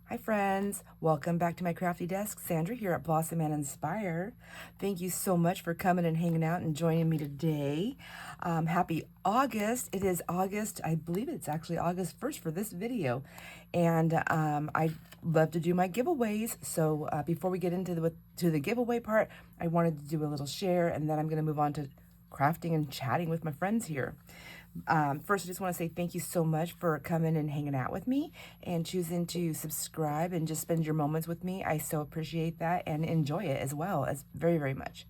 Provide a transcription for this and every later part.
Hi friends, welcome back to my crafty desk. Sandra here at Blossom and Inspire. Thank you so much for coming and hanging out and joining me today. Happy August. It is August, I believe it's actually August 1st for this video. And I love to do my giveaways. So before we get into the giveaway part, I wanted to do a little share and then I'm going to move on to crafting and chatting with my friends here. First, I just want to say thank you so much for coming and hanging out with me and choosing to subscribe and just spend your moments with me. I so appreciate that and enjoy it as well as very, very much.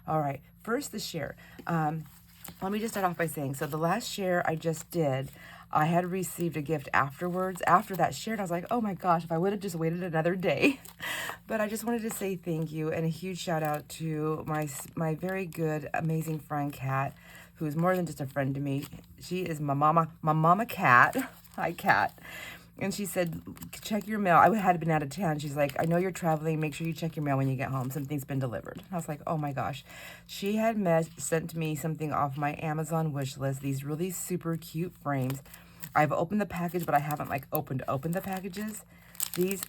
All right, first the share. Let me just start off by saying, so the last share I just did, I had received a gift afterwards. After that share, I was like, oh my gosh, if I would have just waited another day. But I just wanted to say thank you and a huge shout out to my very good, amazing friend, Kat, who's more than just a friend to me. She is my mama Kat. Hi, Kat. And she said, check your mail. I had been out of town. She's like, I know you're traveling. Make sure you check your mail when you get home. Something's been delivered. I was like, oh my gosh. She had sent me something off my Amazon wish list. These really super cute frames. I've opened the package, but I haven't like opened the packages. These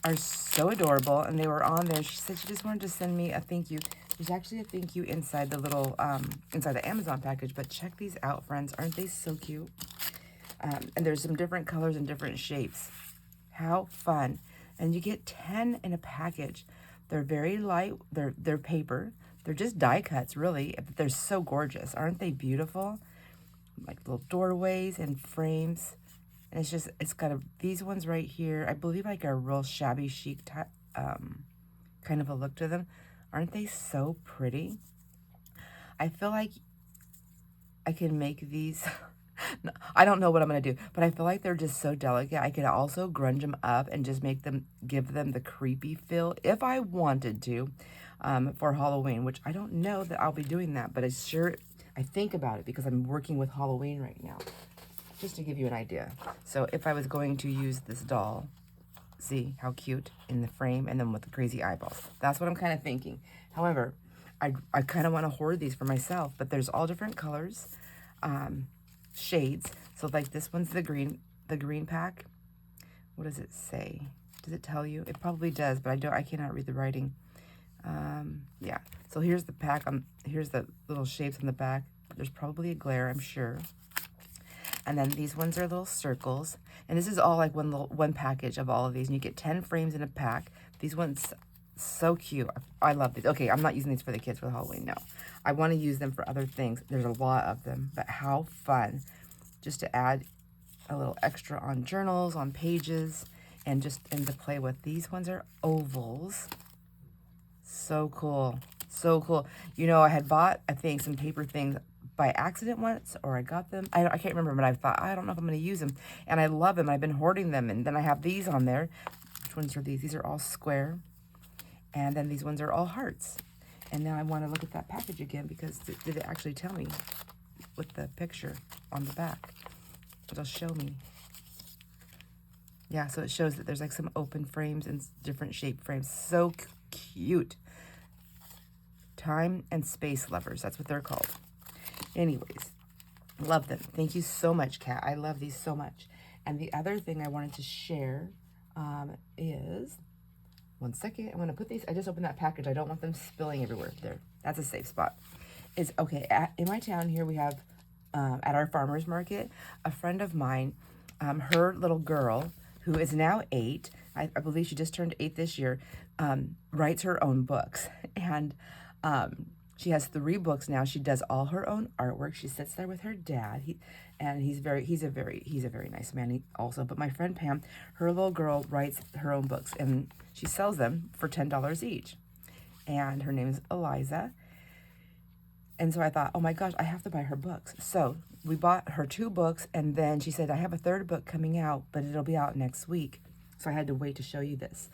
are so adorable, and they were on there. She said she just wanted to send me a thank you. There's actually a thank you inside the little, inside the Amazon package, but check these out, friends. Aren't they so cute? And there's some different colors and different shapes. How fun. And you get 10 in a package. They're very light. They're paper. They're just die cuts, really. But they're so gorgeous. Aren't they beautiful? Like little doorways and frames. And it's got these ones right here. I believe like a real shabby chic kind of a look to them. Aren't they so pretty? I feel like I can make these. I don't know what I'm going to do, but I feel like they're just so delicate. I could also grunge them up and just give them the creepy feel if I wanted to for Halloween, which I don't know that I'll be doing that, but I think about it because I'm working with Halloween right now, just to give you an idea. So if I was going to use this doll, see how cute in the frame and then with the crazy eyeballs. That's what I'm kind of thinking. However, I kind of want to hoard these for myself, but there's all different colors, shades. So like this one's the green pack. What does it say? Does it tell you? It probably does, but I cannot read the writing. Yeah. So here's the pack. Here's the little shapes on the back. There's probably a glare, I'm sure. And then these ones are little circles. And this is all like one package of all of these. And you get 10 frames in a pack. These ones, so cute. I love these. Okay, I'm not using these for the kids for Halloween, no. I want to use them for other things. There's a lot of them, but how fun. Just to add a little extra on journals, on pages, and to play with. These ones are ovals. So cool. So cool. You know, I had bought, I think, some paper things by accident once, or I got them. I can't remember, but I thought, I don't know if I'm going to use them. And I love them. I've been hoarding them. And then I have these on there. Which ones are these? These are all square. And then these ones are all hearts. And now I want to look at that package again because did it actually tell me with the picture on the back? It'll show me. Yeah, so it shows that there's like some open frames and different shaped frames. So cute. Time and space lovers. That's what they're called. Anyways, love them. Thank you so much, Kat. I love these so much. And the other thing I wanted to share is, one second, I'm going to put these, I just opened that package. I don't want them spilling everywhere. There, that's a safe spot. Okay, in my town here we have, at our farmer's market, a friend of mine, her little girl, who is now 8, I believe she just turned 8 this year, writes her own books. And she has 3 books now. She does all her own artwork. She sits there with her dad. He's a very nice man also. But my friend Pam, her little girl writes her own books and she sells them for $10 each. And her name is Eliza. And so I thought, oh my gosh, I have to buy her books. So we bought her 2 books, and then she said, I have a 3rd book coming out, but it'll be out next week. So I had to wait to show you this.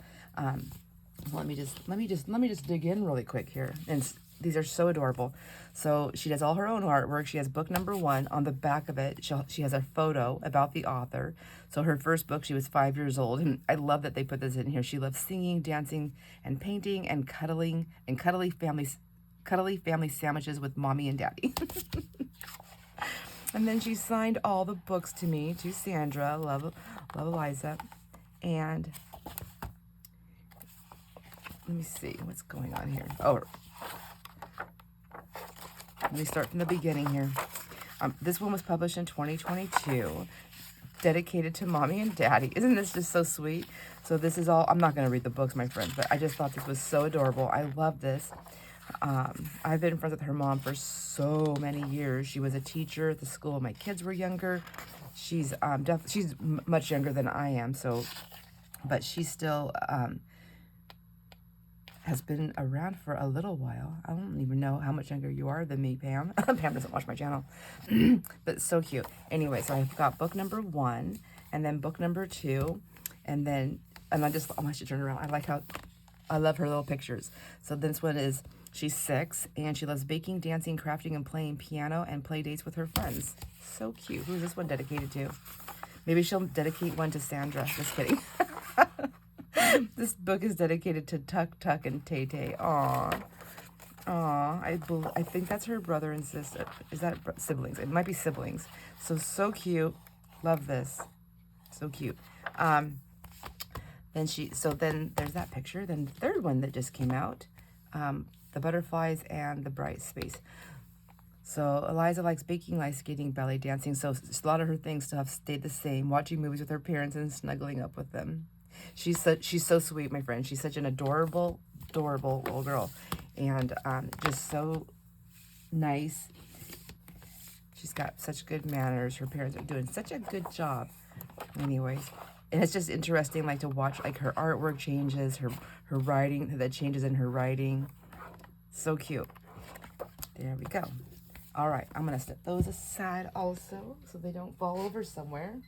Let me just dig in really quick here. And these are so adorable. So she does all her own artwork. She has book number 1. On the back of it, she has a photo about the author. So her first book, she was 5 years old. And I love that they put this in here. She loves singing, dancing, and painting, and cuddling, and cuddly family sandwiches with mommy and daddy. And then she signed all the books to me, to Sandra, love Eliza. And let me see what's going on here. Oh, let me start from the beginning here. This one was published in 2022, dedicated to Mommy and Daddy. Isn't this just so sweet? So this is all, I'm not going to read the books, my friends, but I just thought this was so adorable. I love this. I've been friends with her mom for so many years. She was a teacher at the school. My kids were younger. She's much younger than I am, so, but she still has been around for a little while. I don't even know how much younger you are than me, Pam. Pam doesn't watch my channel, but so cute. Anyway, so I've got book number 1, and then book number 2, and then, and I should turn around. I love her little pictures. So this one is, she's 6, and she loves baking, dancing, crafting, and playing piano, and play dates with her friends. So cute. Who's this one dedicated to? Maybe she'll dedicate one to Sandra. Just kidding. This book is dedicated to Tuck, Tuck, and Tay Tay. Aw. Aw. I think that's her brother and sister. Is that siblings? It might be siblings. So cute. Love this. So cute. Then there's that picture. Then the third one that just came out. The butterflies and the bright space. So Eliza likes baking, ice skating, ballet dancing. So a lot of her things still have stayed the same. Watching movies with her parents and snuggling up with them. She's so sweet, my friend. She's such an adorable little girl, and just so nice. She's got such good manners. Her parents are doing such a good job. Anyways, and it's just interesting, like, to watch, like, her artwork changes, her writing, that changes in her writing. So cute. There we go. All right, I'm gonna set those aside also so they don't fall over somewhere.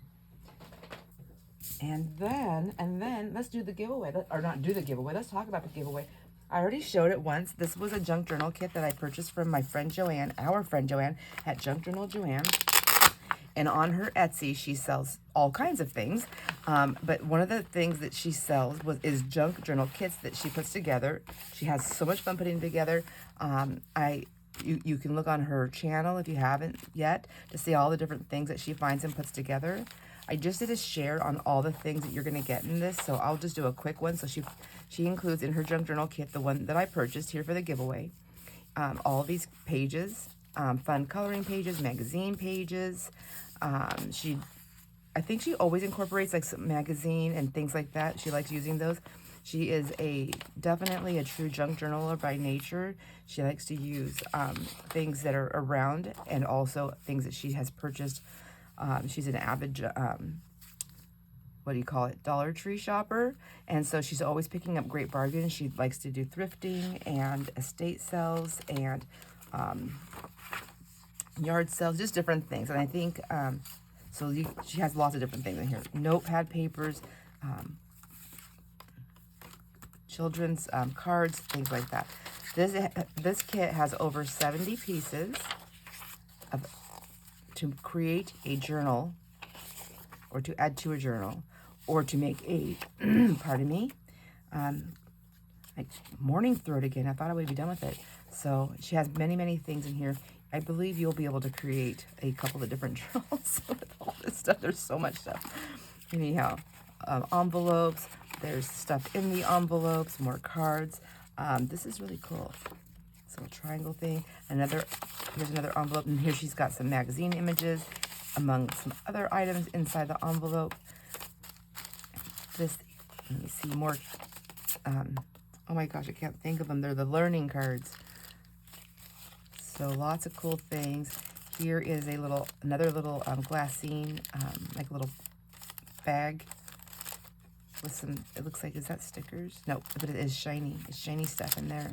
And then let's do the giveaway. Or not do the giveaway. Let's talk about the giveaway. I already showed it once. This was a junk journal kit that I purchased from my friend Joanne, our friend Joanne, at Junk Journal Joanne. And on her Etsy, she sells all kinds of things. But one of the things that she sells is junk journal kits that she puts together. She has so much fun putting them together. You can look on her channel if you haven't yet to see all the different things that she finds and puts together. I just did a share on all the things that you're going to get in this, so I'll just do a quick one. So she includes in her junk journal kit, the one that I purchased here for the giveaway, all these pages, fun coloring pages, magazine pages. I think she always incorporates like some magazine and things like that. She likes using those. She is definitely a true junk journaler by nature. She likes to use things that are around and also things that she has purchased. She's an avid, Dollar Tree shopper. And so she's always picking up great bargains. She likes to do thrifting and estate sales and yard sales, just different things. And I think, she has lots of different things in here. Notepad papers, children's cards, things like that. This kit has over 70 pieces to create a journal, or to add to a journal, or to make a, pardon me, morning throat again. I thought I would be done with it. So she has many things in here. I believe you'll be able to create a couple of different journals with all this stuff. There's so much stuff. Anyhow, envelopes. There's stuff in the envelopes, more cards. This is really cool. So a triangle thing. Here's another envelope, and here she's got some magazine images among some other items inside the envelope. Let me see more. Oh my gosh, I can't think of them. They're the learning cards. So lots of cool things. Here is another little glassine, like a little bag with some, it looks like, is that stickers? No, but it is shiny. It's shiny stuff in there.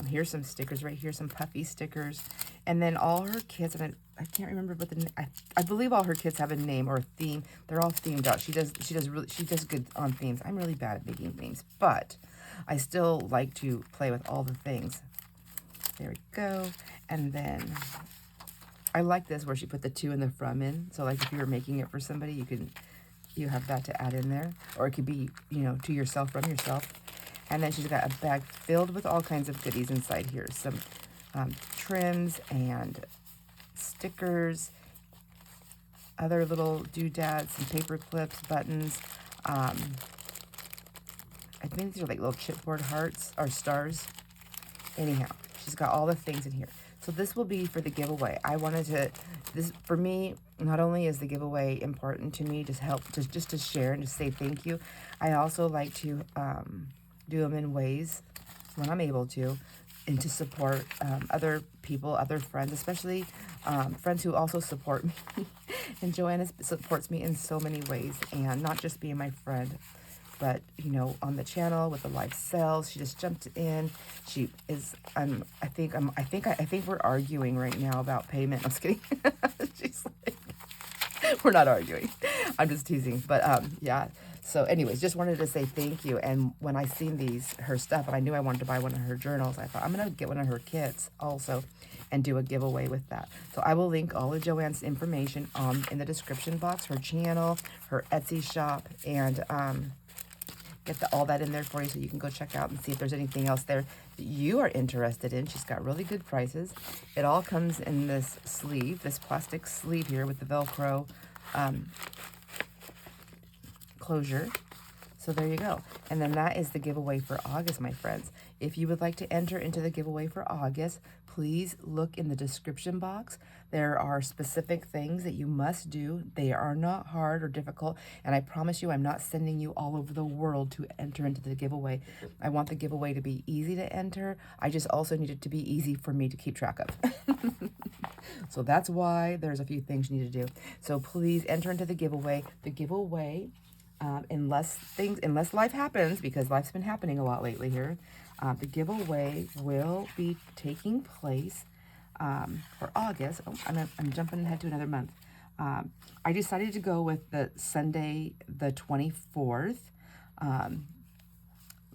Here's some stickers right here, some puffy stickers. And then all her kits, and I can't remember what I believe all her kits have a name or a theme. They're all themed out. She does good on themes. I'm really bad at making themes, but I still like to play with all the things. There we go. And then I like this where she put the to and the from in. So like if you were making it for somebody, you have that to add in there. Or it could be, to yourself, from yourself. And then she's got a bag filled with all kinds of goodies inside here. Some trims and stickers. other little doodads, some paper clips, buttons. I think these are like little chipboard hearts or stars. Anyhow, she's got all the things in here. So this will be for the giveaway. I wanted to, this for me, not only is the giveaway important to me, just to share and to say thank you, I also like to do them in ways when I'm able to, and to support other people, other friends, especially friends who also support me. And Joanne supports me in so many ways, and not just being my friend, but you know, on the channel with the live sales, she just jumped in. She is, I think we're arguing right now about payment. I'm just kidding. She's like, we're not arguing. I'm just teasing, but yeah. So anyways, just wanted to say thank you. And when I seen her stuff, and I knew I wanted to buy one of her journals, I thought I'm gonna get one of her kits also and do a giveaway with that. So I will link all of Joanne's information in the description box, her channel, her Etsy shop, and get all that in there for you so you can go check out and see if there's anything else there that you are interested in. She's got really good prices. It all comes in this sleeve, this plastic sleeve here with the Velcro closure. So there you go. And then that is the giveaway for August, my friends. If you would like to enter into the giveaway for August, please look in the description box. There are specific things that you must do. They are not hard or difficult. And I promise you, I'm not sending you all over the world to enter into the giveaway. I want the giveaway to be easy to enter. I just also need it to be easy for me to keep track of. So that's why there's a few things you need to do. So please enter into the giveaway. The giveaway, unless life happens, because life's been happening a lot lately here, the giveaway will be taking place for August. Oh, I'm jumping ahead to another month. I decided to go with the Sunday, the 24th.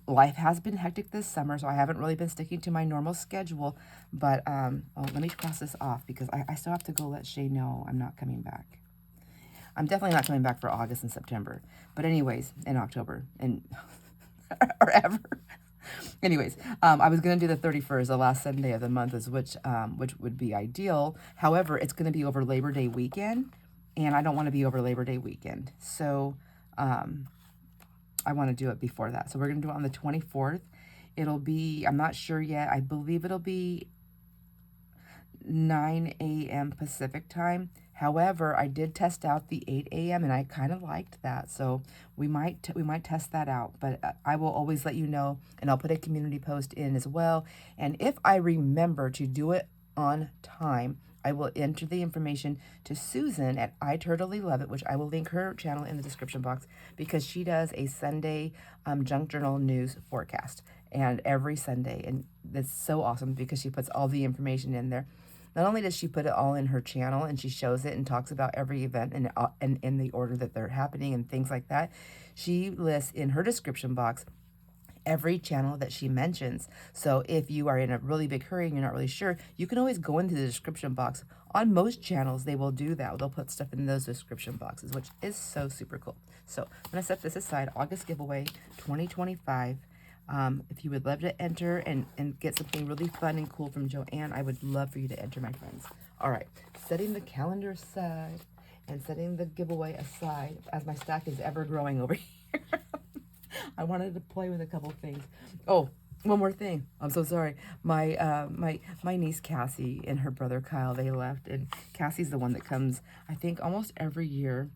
Life has been hectic this summer, so I haven't really been sticking to my normal schedule. But let me cross this off, because I still have to go let Shay know I'm not coming back. I'm definitely not coming back for August and September. But anyways, in October, and or ever. Anyways, I was going to do the 31st, the last Sunday of the month, which would be ideal. However, it's going to be over Labor Day weekend, and I don't want to be over Labor Day weekend. So I want to do it before that. So we're going to do it on the 24th. It'll be, I'm not sure yet, I believe it'll be 9 a.m. Pacific time. However, I did test out the 8 a.m. and I kind of liked that, so we might test that out. But I will always let you know, and I'll put a community post in as well. And if I remember to do it on time, I will enter the information to Susan at I Totally Love It, which I will link her channel in the description box, because she does a Sunday junk journal news forecast, and every Sunday, and that's so awesome because she puts all the information in there. Not only does she put it all in her channel and she shows it and talks about every event and in the order that they're happening and things like that, she lists in her description box every channel that she mentions. So if you are in a really big hurry and you're not really sure, you can always go into the description box. On most channels, they will do that. They'll put stuff in those description boxes, which is so super cool. So I'm going to set this aside. August giveaway 2025. If you would love to enter and get something really fun and cool from Joanne, I would love for you to enter, my friends. All right, setting the calendar aside and setting the giveaway aside, as my stack is ever growing over here. I wanted to play with a couple things. Oh, one more thing. I'm so sorry. My my niece Cassie and her brother Kyle, they left, and Cassie's the one that comes, I think, almost every year.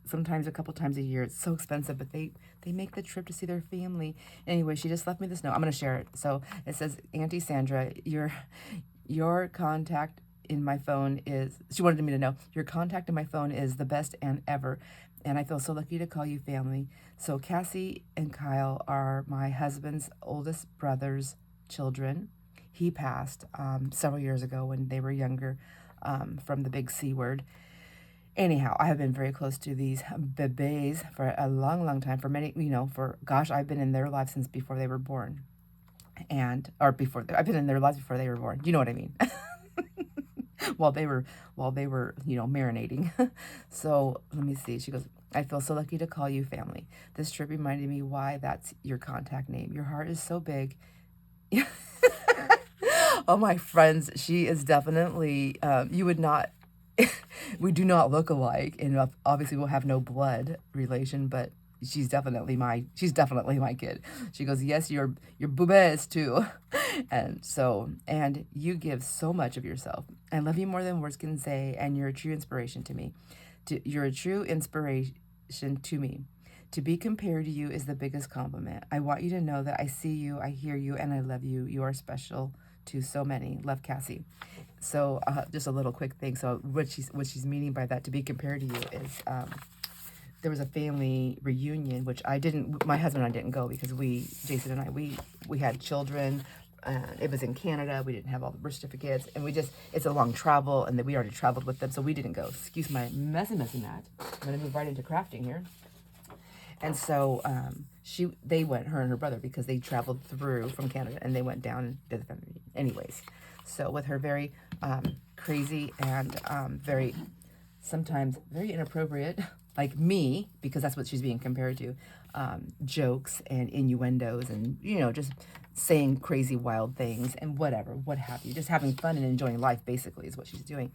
Sometimes a couple times a year. It's so expensive, but they make the trip to see their family. Anyway, she just left me this note. I'm going to share it. So it says, Auntie Sandra, your contact in my phone is, she wanted me to know, your contact in my phone is the best and ever. And I feel so lucky to call you family. So Cassie and Kyle are my husband's oldest brother's children. He passed several years ago when they were younger from the big C word. Anyhow, I have been very close to these bebés for a long, long time. For many, gosh, I've been in their lives since before they were born. I've been in their lives before they were born. You know what I mean? while they were, marinating. So let me see. She goes, I feel so lucky to call you family. This trip reminded me why that's your contact name. Your heart is so big. Oh, my friends, she is definitely, you would not, we do not look alike, and obviously we'll have no blood relation, but she's definitely my kid. She goes, yes, you're boobas too. And you give so much of yourself. I love you more than words can say, and you're a true inspiration to me. You're a true inspiration to me. To be compared to you is the biggest compliment. I want you to know that I see you, I hear you, and I love you. You are special to so many. Love, Cassie. So just a little quick thing. So what she's meaning by that, to be compared to you, is there was a family reunion, which my husband and I didn't go because Jason and I, we had children. It was in Canada. We didn't have all the birth certificates, and it's a long travel, and we already traveled with them, so we didn't go. Excuse my messy mat. I'm going to move right into crafting here. And so they went, her and her brother, because they traveled through from Canada, and they went down and did the family reunion. Anyways, so with her very crazy and sometimes very inappropriate, like me, because that's what she's being compared to, jokes and innuendos and, just saying crazy, wild things and what have you. Just having fun and enjoying life, basically, is what she's doing.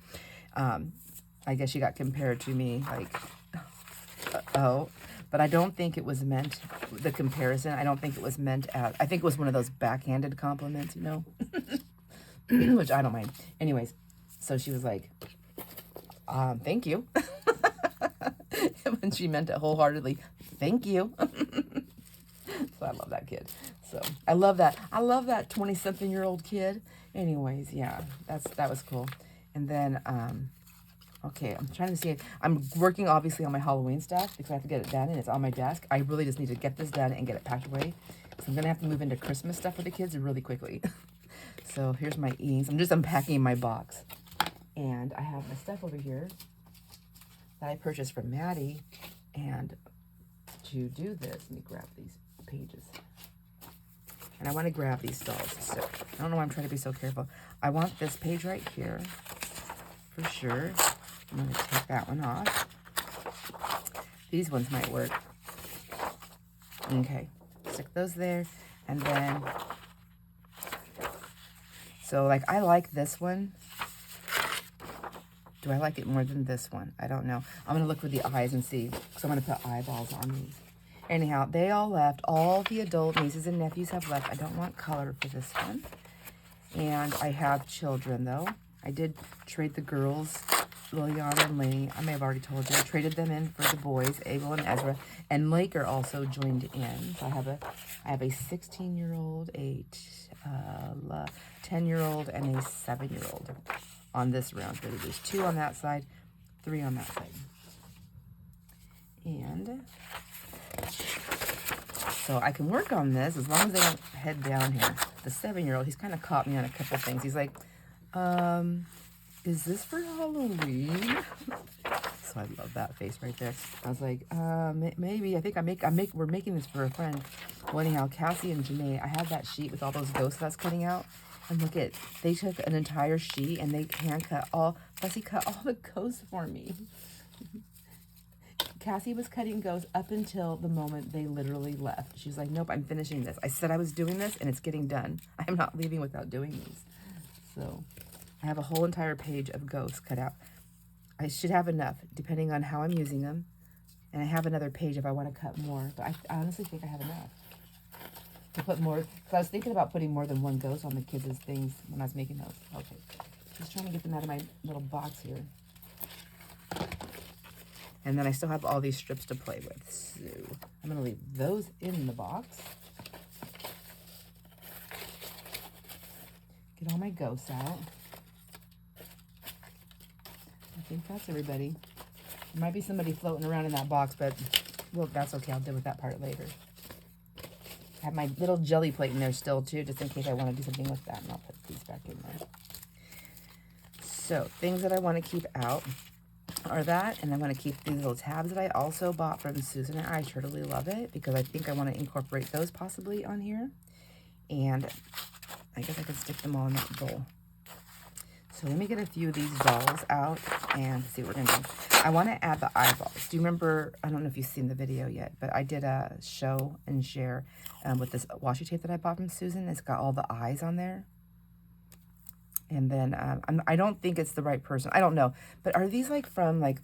I guess she got compared to me, like, but I don't think it was meant, the comparison, I don't think it was meant I think it was one of those backhanded compliments, which I don't mind. Anyways, so she was like, thank you. When she meant it wholeheartedly, thank you. So I love that kid. So I love that 20-something-year-old kid. Anyways, yeah, that was cool. And then, okay, I'm trying to see it. I'm working obviously on my Halloween stuff because I have to get it done and it's on my desk. I really just need to get this done and get it packed away because I'm going to have to move into Christmas stuff for the kids really quickly. So here's my inks. I'm just unpacking my box. And I have my stuff over here that I purchased from Maddie. And to do this, let me grab these pages. And I want to grab these dolls. So I don't know why I'm trying to be so careful. I want this page right here for sure. I'm going to take that one off. These ones might work. Okay, stick those there. And then, so like I like this one. Do I like it more than this one? I don't know. I'm going to look for the eyes and see. So I'm going to put eyeballs on these. Anyhow, they all left. All the adult nieces and nephews have left. I don't want color for this one. And I have children, though. I did trade the girls, Liliana and Lainey. I may have already told you. I traded them in for the boys, Abel and Ezra. And Laker also joined in. So I have a 16-year-old, a 10-year-old, and a 7-year-old on this round. So there's 2 on that side, 3 on that side. And so I can work on this as long as they don't head down here. The 7-year-old, he's kind of caught me on a couple of things. He's like, is this for Halloween? So I love that face right there. I was like, maybe. I think we're making this for a friend. Well, anyhow, Cassie and Janae, I have that sheet with all those ghosts that's cutting out. And look at, they took an entire sheet and they cut all the ghosts for me. Cassie was cutting ghosts up until the moment they literally left. She's like, nope, I'm finishing this. I said I was doing this and it's getting done. I'm not leaving without doing these. So I have a whole entire page of ghosts cut out. I should have enough depending on how I'm using them. And I have another page if I want to cut more. But I honestly think I have enough to put more. Because I was thinking about putting more than one ghost on the kids' things when I was making those. Okay. Just trying to get them out of my little box here. And then I still have all these strips to play with. So I'm going to leave those in the box. Get all my ghosts out. I think that's everybody. There might be somebody floating around in that box, but well, that's okay. I'll deal with that part later. I have my little jelly plate in there still too, just in case I want to do something with that. And I'll put these back in there. So things that I want to keep out are that, and I'm going to keep these little tabs that I also bought from Susan. I totally love it because I think I want to incorporate those possibly on here. And I guess I can stick them all in that bowl. So let me get a few of these dolls out and see what we're going to do. I want to add the eyeballs. Do you remember, I don't know if you've seen the video yet, but I did a show and share with this washi tape that I bought from Susan. It's got all the eyes on there. And then I don't think it's the right person. I don't know. But are these like from like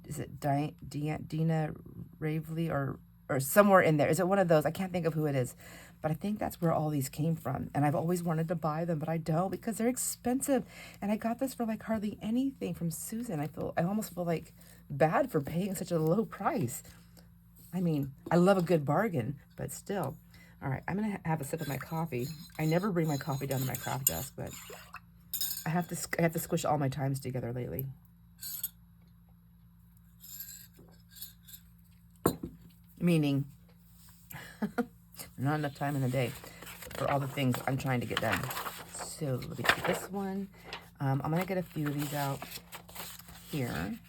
is it Dina Ravely or somewhere in there? Is it one of those? I can't think of who it is. But I think that's where all these came from. And I've always wanted to buy them, but I don't because they're expensive. And I got this for like hardly anything from Susan. I almost feel like bad for paying such a low price. I mean, I love a good bargain, but still. All right, I'm going to have a sip of my coffee. I never bring my coffee down to my craft desk, but I have to squish all my times together lately. Meaning, not enough time in the day for all the things I'm trying to get done. So let me get this one. I'm going to get a few of these out here.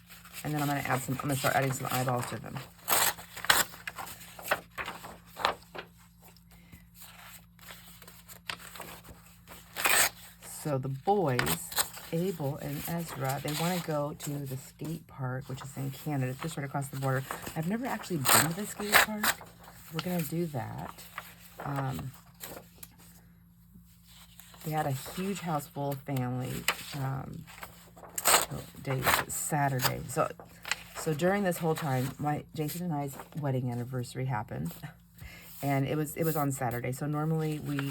And then I'm going to start adding some eyeballs to them. So the boys, Abel and Ezra, they want to go to the skate park, which is in Canada, just right across the border. I've never actually been to the skate park. We're going to do that. They had a huge house full of family Saturday. So during this whole time, Jason and I's wedding anniversary happened, and it was on Saturday. So normally we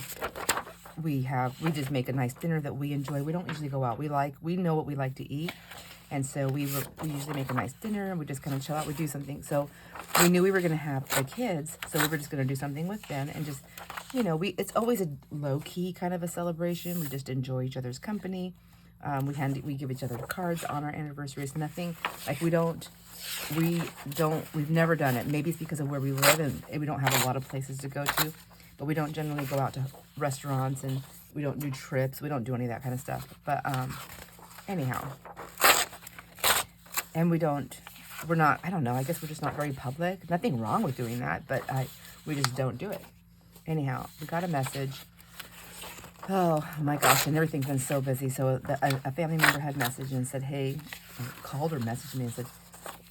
just make a nice dinner that we enjoy. We don't usually go out. We know what we like to eat. And so we usually make a nice dinner and we just kind of chill out. We do something. So we knew we were going to have the kids. So we were just going to do something with them and just, it's always a low key kind of a celebration. We just enjoy each other's company. We give each other cards on our anniversaries. Nothing like we've never done it. Maybe it's because of where we live and we don't have a lot of places to go to, but we don't generally go out to restaurants and we don't do trips. We don't do any of that kind of stuff. But, anyhow. And I don't know, I guess we're just not very public. Nothing wrong with doing that, but we just don't do it. Anyhow, we got a message. Oh my gosh, and everything's been so busy. So a family member had messaged and said, hey, called or messaged me and said,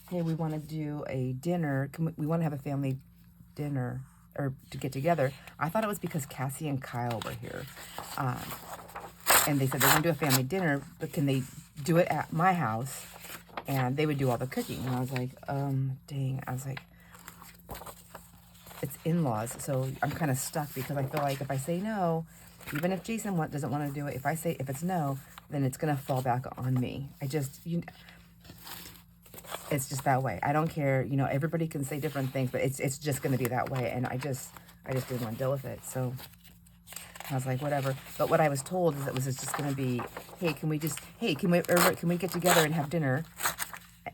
hey, we want to do a dinner. We want to have a family dinner or to get together. I thought it was because Cassie and Kyle were here. And they said they want to do a family dinner, but can they do it at my house? And they would do all the cooking. And I was like, dang. I was like, it's in-laws. So I'm kind of stuck because I feel like if I say no, even if Jason doesn't want to do it, if it's no, then it's going to fall back on me. It's just that way. I don't care. Everybody can say different things, but it's just going to be that way. And I just didn't want to deal with it. So I was like, whatever. But what I was told is it's just going to be, hey, can we get together and have dinner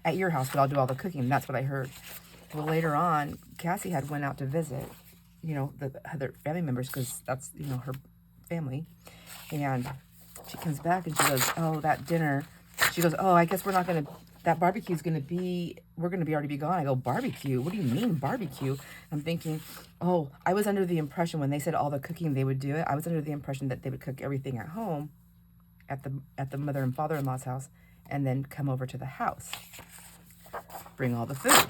at your house, but I'll do all the cooking. That's what I heard. Well, later on, Cassie had went out to visit, the other family members, because that's, her family. And she comes back and she goes, oh, that dinner. She goes, oh, I guess that barbecue's going to be, we're going to already be gone. I go, barbecue? What do you mean barbecue? I'm thinking, oh, I was under the impression when they said all the cooking they would do it, I was under the impression that they would cook everything at home at the mother and father-in-law's house and then come over to the house, bring all the food.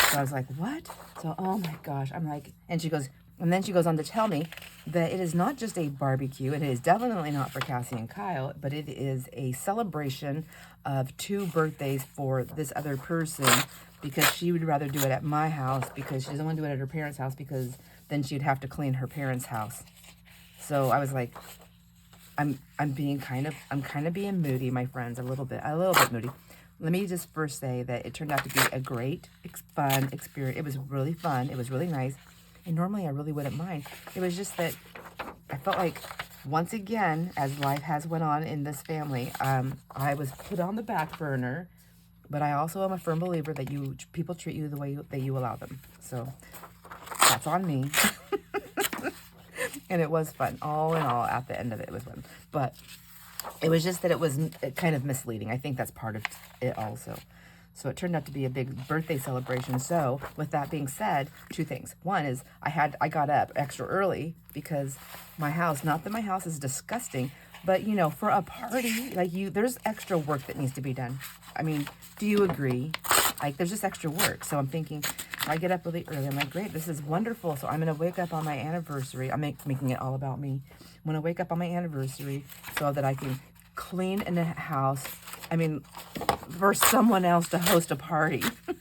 So I was like, what? So, oh my gosh. I'm like, and then she goes on to tell me that it is not just a barbecue, and it is definitely not for Cassie and Kyle, but it is a celebration of 2 birthdays for this other person because she would rather do it at my house because she doesn't want to do it at her parents' house because then she'd have to clean her parents' house. So I was like, I'm kind of being moody, my friends, a little bit moody. Let me just first say that it turned out to be a great, fun experience. It was really fun. It was really nice. And normally I really wouldn't mind. It was just that I felt like once again, as life has went on in this family, I was put on the back burner, but I also am a firm believer that people treat you the way that you allow them. So that's on me. And it was fun. All in all, at the end of it was fun. But it was just that it was kind of misleading. I think that's part of it also. So it turned out to be a big birthday celebration. So with that being said, 2 things. One is I got up extra early because my house, not that my house is disgusting, but for a party, there's extra work that needs to be done. I mean, do you agree? like there's just extra work. So I'm thinking, I get up really early. I'm like, great, this is wonderful. So I'm going to wake up on my anniversary. I'm making it all about me. I'm going to wake up on my anniversary so that I can clean in the house. I mean, for someone else to host a party. And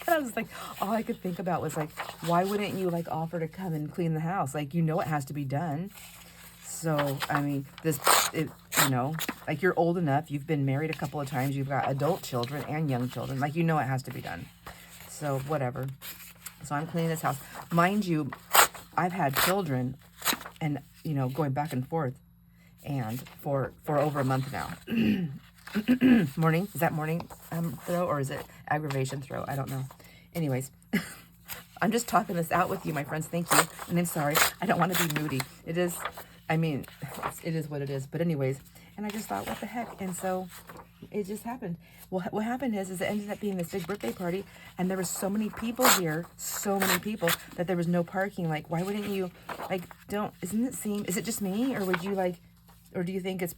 I was like, all I could think about was like, why wouldn't you like offer to come and clean the house? Like, you know, it has to be done. So, I mean, you know, like you're old enough, you've been married a couple of times, you've got adult children and young children, like, you know, it has to be done. So whatever. So I'm cleaning this house. Mind you, I've had children and, you know, going back and forth and for over a month now. Morning, is that morning throw or is it aggravation throw? I don't know. Anyways, I'm just talking this out with you, my friends. Thank you. And I'm sorry. I don't want to be moody. It is, I mean, it is what it is. But anyways, and I just thought, what the heck? And so it just happened. Well, what happened is it ended up being this big birthday party, and there were so many people here, so many people, that there was no parking. Like, why wouldn't you, like, is it just me, or would you, like, or do you think it's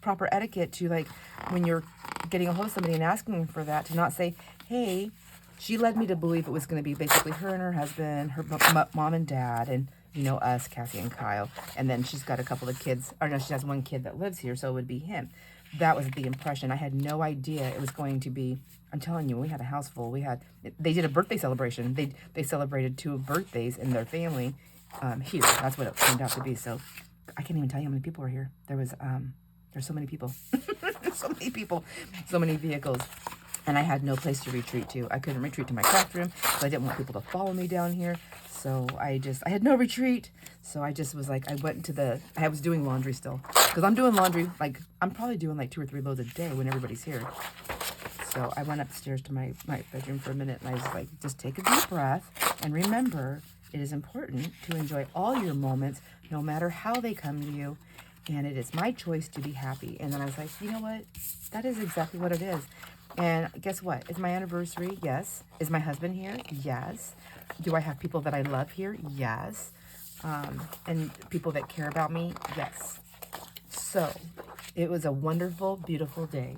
proper etiquette to, like, when you're getting a hold of somebody and asking them for that, to not say, hey, she led me to believe it was going to be basically her and her husband, her mom and dad, and, you know, us, Cassie and Kyle. And then she's got a couple of kids, or no, she has one kid that lives here, so it would be him. That was the impression. I had no idea it was going to be, I'm telling you, we had a house full. They did a birthday celebration. They celebrated 2 birthdays in their family here. That's what it turned out to be. So I can't even tell you how many people were here. There's so many people. So many people, so many vehicles. And I had no place to retreat to. I couldn't retreat to my craft room, so I didn't want people to follow me down here. So I had no retreat. So I just was like, I was doing laundry still. Because I'm doing laundry, like, I'm probably doing like 2 or 3 loads a day when everybody's here. So I went upstairs to my bedroom for a minute, and I was like, just take a deep breath, and remember, it is important to enjoy all your moments, no matter how they come to you. And it is my choice to be happy. And then I was like, you know what? That is exactly what it is. And guess what? It's my anniversary. Yes. Is my husband here? Yes. Do I have people that I love here? Yes. And people that care about me? Yes. So it was a wonderful, beautiful day.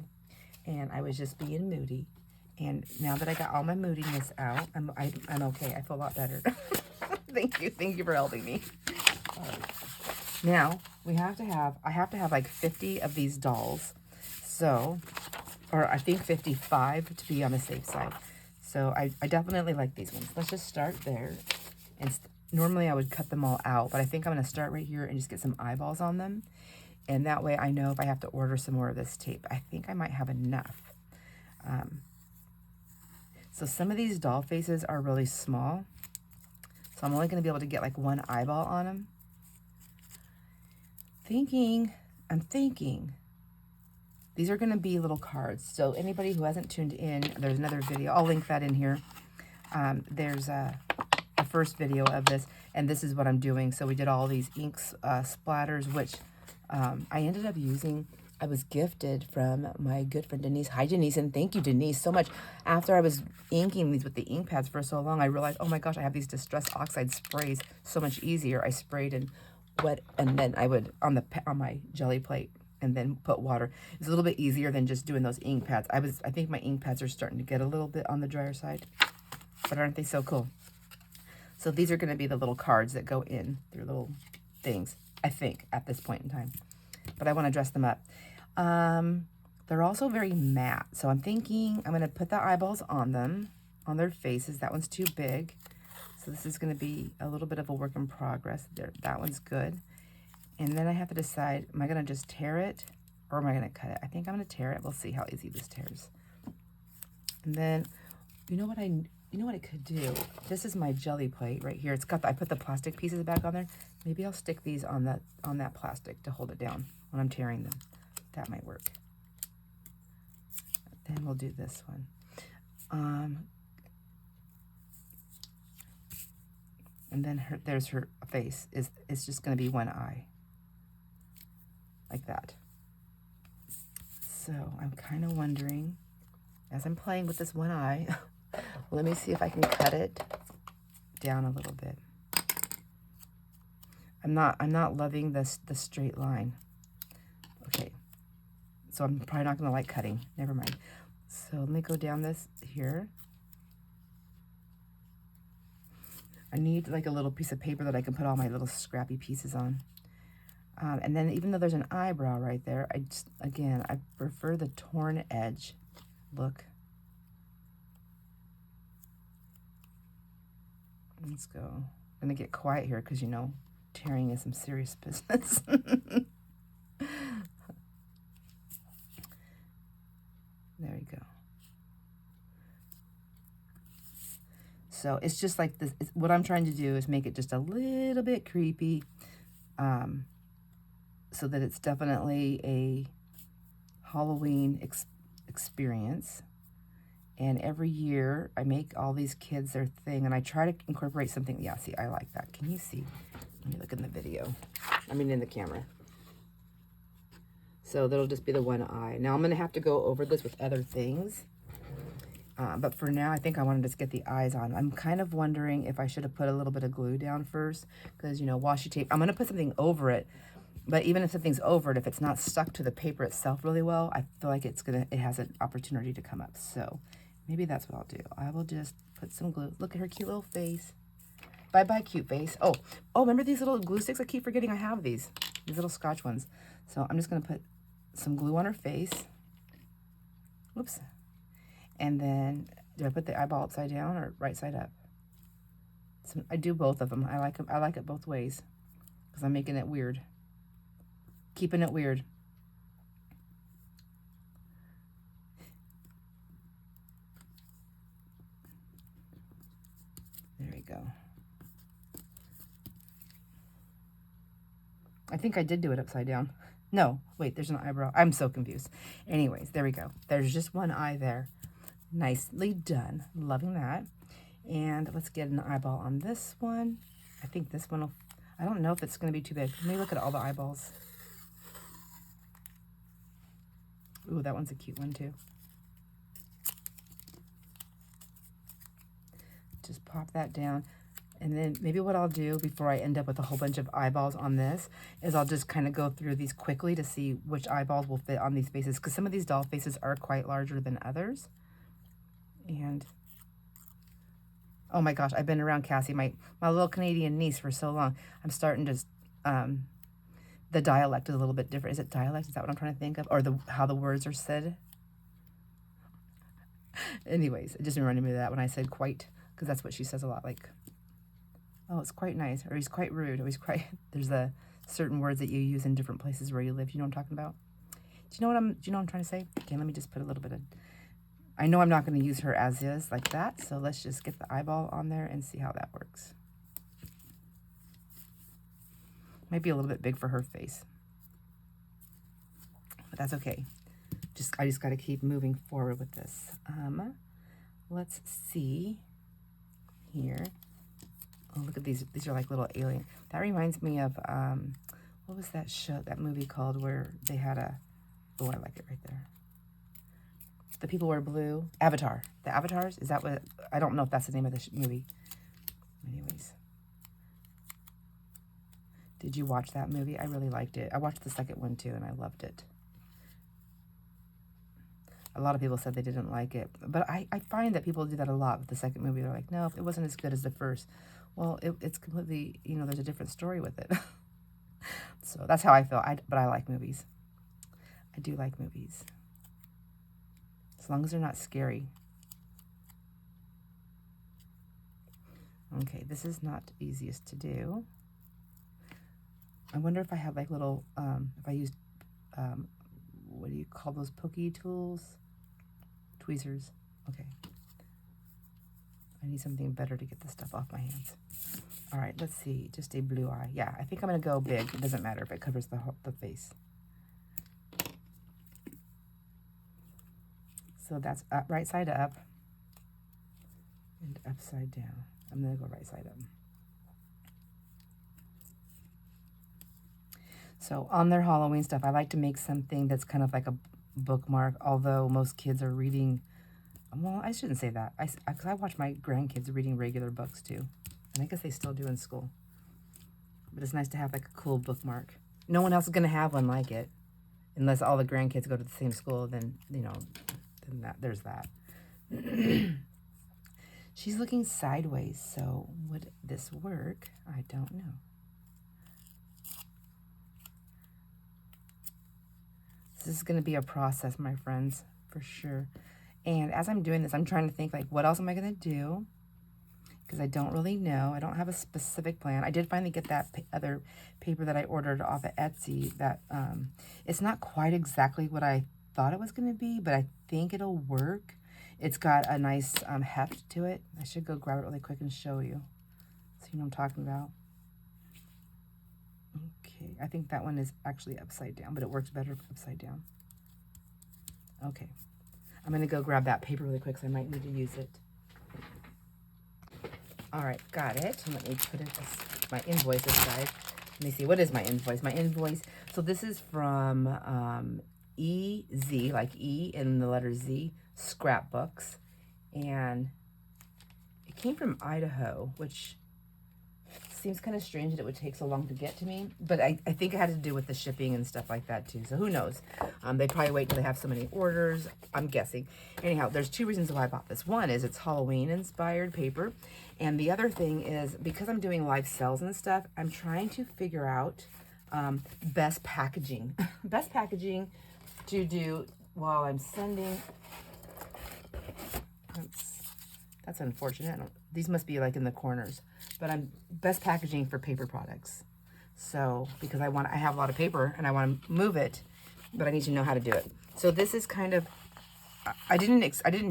And I was just being moody. And now that I got all my moodiness out, I'm okay. I feel a lot better. Thank you. Thank you for helping me. Now, I have to have like 50 of these dolls. So, or I think 55 to be on the safe side. So I definitely like these ones. Let's just start there. And normally I would cut them all out, but I think I'm going to start right here and just get some eyeballs on them. And that way I know if I have to order some more of this tape. I think I might have enough. So some of these doll faces are really small. So I'm only going to be able to get like one eyeball on them. I'm thinking these are going to be little cards. So anybody who hasn't tuned in, there's another video. I'll link that in here. There's a first video of this, and this is what I'm doing. So we did all these ink splatters, which I ended up using. I was gifted from my good friend Denise. Hi, Denise, and thank you, Denise, so much. After I was inking these with the ink pads for so long, I realized, oh my gosh, I have these Distress Oxide sprays so much easier. I sprayed and wet, and then I would on my jelly plate, and then put water. It's a little bit easier than just doing those ink pads. I think my ink pads are starting to get a little bit on the drier side, but aren't they so cool? So these are going to be the little cards that go in through little things, I think, at this point in time. But I want to dress them up. They're also very matte. So I'm thinking I'm going to put the eyeballs on them, on their faces. That one's too big. So this is going to be a little bit of a work in progress. There, that one's good. And then I have to decide, am I going to just tear it or am I going to cut it? I think I'm going to tear it. We'll see how easy this tears. And then, you know what I could do? This is my jelly plate right here. I put the plastic pieces back on there. Maybe I'll stick these on that plastic to hold it down when I'm tearing them. That might work. Then we'll do this one. And then there's her face. It's just going to be one eye. Like that. So I'm kind of wondering, as I'm playing with this one eye, let me see if I can cut it down a little bit. I'm not loving the straight line. Okay. So I'm probably not going to like cutting. Never mind. So let me go down this here. I need like a little piece of paper that I can put all my little scrappy pieces on. And then even though there's an eyebrow right there, again, I prefer the torn edge look. Let's go. I'm gonna get quiet here because, you know, tearing is some serious business. There we go. So it's just like this. What I'm trying to do is make it just a little bit creepy, so that it's definitely a Halloween experience. And every year I make all these kids their thing, and I try to incorporate something. Yeah, see, I like that. Can you see? Let me look in the video. I mean, in the camera. So that'll just be the one eye. Now I'm going to have to go over this with other things. But for now, I think I want to just get the eyes on. I'm kind of wondering if I should have put a little bit of glue down first. Because, you know, washi tape, I'm going to put something over it. But even if something's over it, if it's not stuck to the paper itself really well, I feel like it has an opportunity to come up. So maybe that's what I'll do. I will just put some glue. Look at her cute little face. Bye-bye, cute face. Oh, remember these little glue sticks? I keep forgetting I have these little Scotch ones. So I'm just going to put some glue on her face. Whoops. And then, do I put the eyeball upside down or right side up? So I do both of them. I like them. I like it both ways because I'm making it weird. Keeping it weird. There we go. I think I did do it upside down. No, wait, there's an eyebrow. I'm so confused. Anyways, there we go. There's just one eye there. Nicely done. Loving that. And let's get an eyeball on this one. I think this one will, I don't know if it's going to be too big. Let me look at all the eyeballs. Ooh, that one's a cute one too. Just pop that down. And then maybe what I'll do before I end up with a whole bunch of eyeballs on this is I'll just kind of go through these quickly to see which eyeballs will fit on these faces. Because some of these doll faces are quite larger than others. And oh my gosh, I've been around Cassie, my little Canadian niece, for so long. I'm starting to, the dialect is a little bit different. Is it dialect? Is that what I'm trying to think of? Or how the words are said? Anyways, it just reminded me of that when I said quite, because that's what she says a lot, like, oh, it's quite nice, or he's quite rude, or he's quite, there's a certain words that you use in different places where you live. You know what I'm talking about? Do you know what I'm trying to say? Okay, let me just put a little bit of, I know I'm not going to use her as is like that, so let's just get the eyeball on there and see how that works. Might be a little bit big for her face, but that's okay. I just got to keep moving forward with this. Let's see here. Oh, look at these. These are like little alien. That reminds me of, what was that show, that movie called where they had a, oh, I like it right there. The people wear blue. Avatar. The Avatars? Is that what? I don't know if that's the name of the movie. Anyways. Did you watch that movie? I really liked it. I watched the second one too, and I loved it. A lot of people said they didn't like it. But I find that people do that a lot with the second movie. They're like, no, it wasn't as good as the first. Well, it's completely, you know, there's a different story with it. So that's how I feel. But I like movies. I do like movies. As long as they're not scary. Okay, this is not easiest to do. I wonder if I have like little, if I use, what do you call those pokey tools? Tweezers. Okay. I need something better to get this stuff off my hands. All right, let's see. Just a blue eye. Yeah, I think I'm going to go big. It doesn't matter if it covers the face. So that's up, right side up and upside down. I'm going to go right side up. So on their Halloween stuff, I like to make something that's kind of like a bookmark, although most kids are reading, well, I shouldn't say that, because I watch my grandkids reading regular books too, and I guess they still do in school. But it's nice to have like a cool bookmark. No one else is going to have one like it, unless all the grandkids go to the same school, then, you know, and that. There's that. She's looking sideways, so would this work? I don't know. This is going to be a process, my friends, for sure. And as I'm doing this, I'm trying to think, like, what else am I going to do? Because I don't really know. I don't have a specific plan. I did finally get that other paper that I ordered off of Etsy. That it's not quite exactly what I thought it was going to be, but I think it'll work. It's got a nice heft to it. I should go grab it really quick and show you, so you know what I'm talking about. Okay, I think that one is actually upside down, but it works better upside down. Okay, I'm going to go grab that paper really quick, so I might need to use it. All right, got it. Let me put it my invoice aside. Let me see, what is my invoice? My invoice, so this is from EZ, like E in the letter Z, scrapbooks. And it came from Idaho, which seems kind of strange that it would take so long to get to me. But I think it had to do with the shipping and stuff like that too. So who knows? They probably wait till they have so many orders, I'm guessing. Anyhow, there's two reasons why I bought this. One is it's Halloween inspired paper. And the other thing is, because I'm doing live sales and stuff, I'm trying to figure out best packaging. Best packaging to do while I'm sending. That's unfortunate. These must be like in the corners. But I'm best packaging for paper products. So, because I have a lot of paper and I want to move it, but I need to know how to do it. So this is kind of, I didn't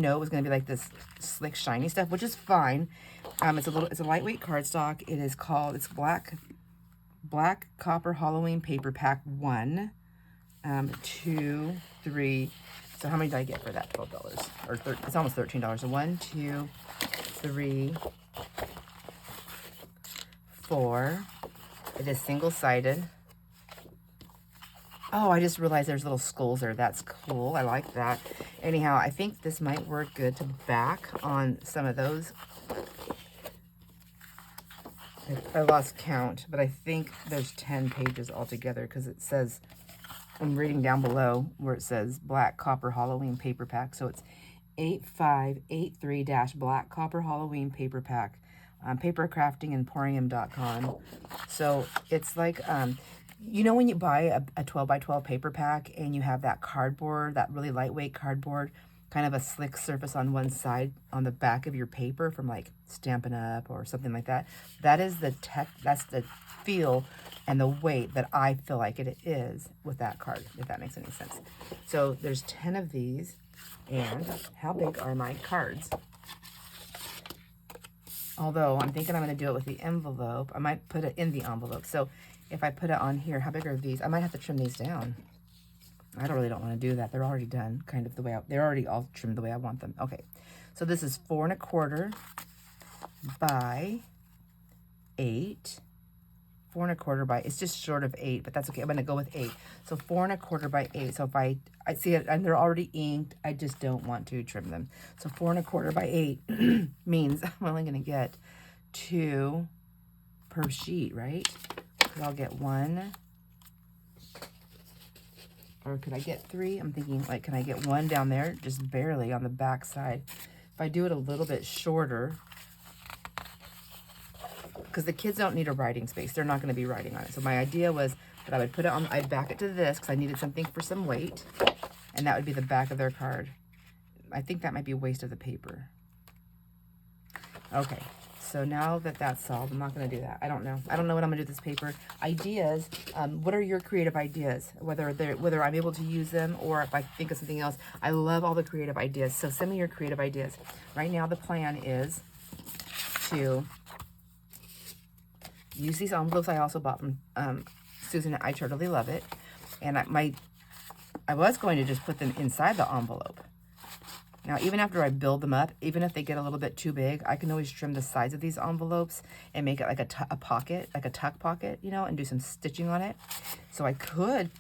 know it was going to be like this slick shiny stuff, which is fine. It's a lightweight cardstock. It's black copper Halloween paper pack 1, 2, 3. So how many did I get for that? $12 or it's almost $13. So 1, 2, 3, 4. It is single-sided. Oh, I just realized there's little skulls there. That's cool. I like that. Anyhow, I think this might work good to back on some of those. I lost count, but I think there's 10 pages altogether because it says, I'm reading down below where it says Black Copper Halloween Paper Pack. So it's 8583-Black Copper Halloween Paper Pack. Papercraftingandporium.com. So it's like, you know when you buy a 12 by 12 paper pack and you have that cardboard, that really lightweight cardboard, kind of a slick surface on one side on the back of your paper from like Stampin' Up or something like that. That's the feel and the weight that I feel like it is with that card, if that makes any sense. So there's 10 of these. And how big are my cards? Although I'm thinking I'm going to do it with the envelope. I might put it in the envelope. So if I put it on here, how big are these? I might have to trim these down. I really don't want to do that. They're already done kind of the way they're already all trimmed the way I want them. Okay. So this is 4 1/4 by 8. 4 1/4 by, it's just short of 8, but that's okay. I'm going to go with 8. So 4 1/4 by 8. So if I see it and they're already inked, I just don't want to trim them. So 4 1/4 by 8 means I'm only going to get 2 per sheet, right? So I'll get 1. Or could I get 3? I'm thinking, like, can I get 1 down there? Just barely on the back side. If I do it a little bit shorter, because the kids don't need a writing space. They're not going to be writing on it. So my idea was that I would put it on, I'd back it to this because I needed something for some weight. And that would be the back of their card. I think that might be a waste of the paper. Okay. So now that that's solved, I'm not going to do that. I don't know. I don't know what I'm going to do with this paper. Ideas. What are your creative ideas? Whether I'm able to use them or if I think of something else. I love all the creative ideas. So send me your creative ideas. Right now the plan is to use these envelopes I also bought from Susan. I totally love it. And I was going to just put them inside the envelope. Now, even after I build them up, even if they get a little bit too big, I can always trim the sides of these envelopes and make it like a pocket, like a tuck pocket, you know, and do some stitching on it. So I could,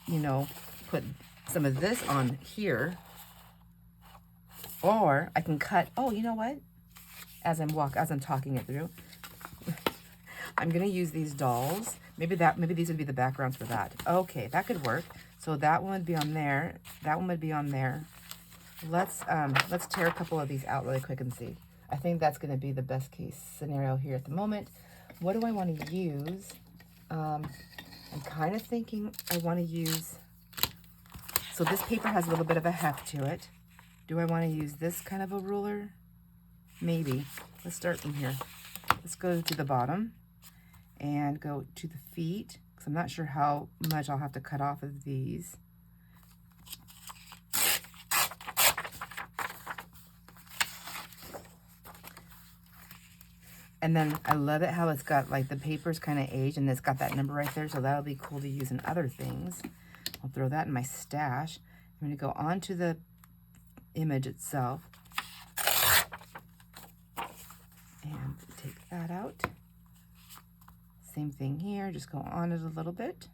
you know, put some of this on here. Or I can cut, oh, you know what? As I'm talking it through, I'm going to use these dolls. Maybe these would be the backgrounds for that. Okay, that could work. So that one would be on there. That one would be on there. let's tear a couple of these out really quick and see. I think that's going to be the best case scenario here at the moment. What do I want to use? I'm kind of thinking I want to use, so this paper has a little bit of a heft to it. Do I want to use this kind of a ruler? Maybe. Let's start from here. Let's go to the bottom and go to the feet, because I'm not sure how much I'll have to cut off of these. And then I love it how it's got like the paper's kind of aged and it's got that number right there. So that'll be cool to use in other things. I'll throw that in my stash. I'm going to go onto the image itself and take that out. Same thing here. Just go on it a little bit.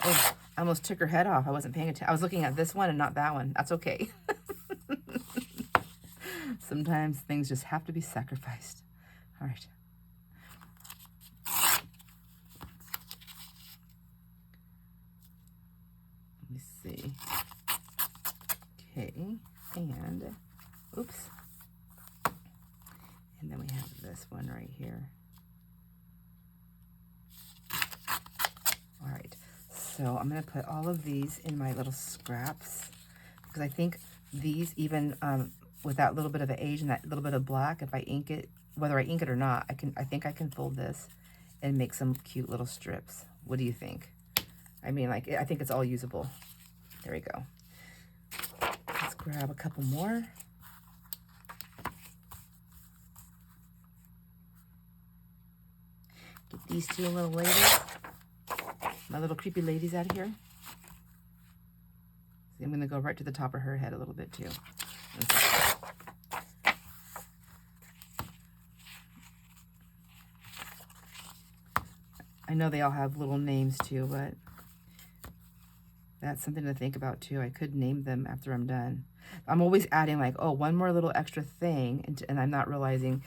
Oh, I almost took her head off. I wasn't paying attention. I was looking at this one and not that one. That's okay. Sometimes things just have to be sacrificed. All right. Let me see. Okay, and oops. And then we have this one right here. All right, so I'm gonna put all of these in my little scraps because I think these even, with that little bit of an age and that little bit of black, if I ink it, whether I ink it or not, I think I can fold this and make some cute little strips. What do you think? I mean, like, I think it's all usable. There we go. Let's grab a couple more. Get these two little ladies, my little creepy ladies out of here. See, I'm gonna go right to the top of her head a little bit too. I know they all have little names too, but that's something to think about too. I could name them after I'm done. I'm always adding like, oh, one more little extra thing, and I'm not realizing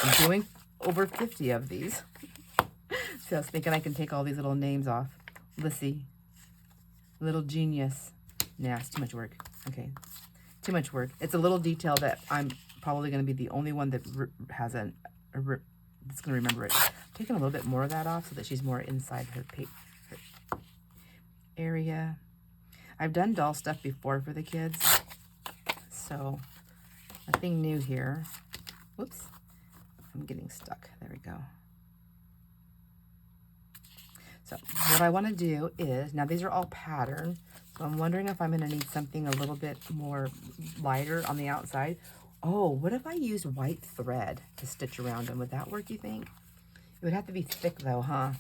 I'm doing over 50 of these. So I was thinking I can take all these little names off. Lissy, Little Genius. Nah, it's too much work. Okay, too much work. It's a little detail that I'm probably going to be the only one that has that's going to remember it. I'm taking a little bit more of that off so that she's more inside her area. I've done doll stuff before for the kids, so nothing new here. Whoops, I'm getting stuck. There we go. So what I want to do is, now these are all patterned, so I'm wondering if I'm going to need something a little bit more lighter on the outside. Oh, what if I used white thread to stitch around them? Would that work, you think? It would have to be thick though, huh?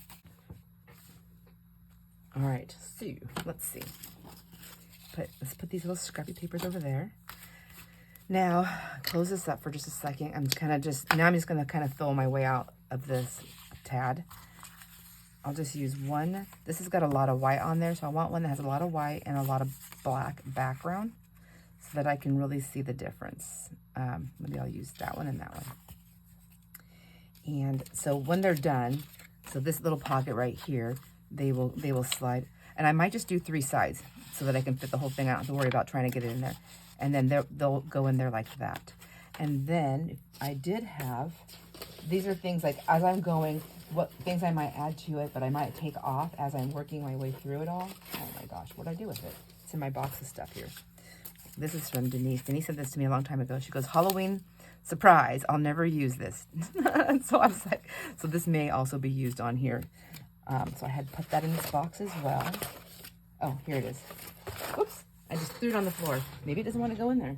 All right, so let's see. Let's put these little scrappy papers over there. Now, close this up for just a second. I'm just going to kind of fill my way out of this tad. I'll just use one. This has got a lot of white on there, so I want one that has a lot of white and a lot of black background so that I can really see the difference. Maybe I'll use that one and that one. And so when they're done, so this little pocket right here, they will slide. And I might just do 3 sides so that I can fit the whole thing. I don't have to worry about trying to get it in there. And then they'll go in there like that. And then I did have, these are things like as I'm going, what things I might add to it, but I might take off as I'm working my way through it all. Oh my gosh, what'd I do with it? It's in my box of stuff here. This is from Denise. Denise sent this to me a long time ago. She goes, Halloween surprise, I'll never use this. So I was like, so this may also be used on here. So I had put that in this box as well. Oh, here it is. Oops, I just threw it on the floor. Maybe it doesn't want to go in there.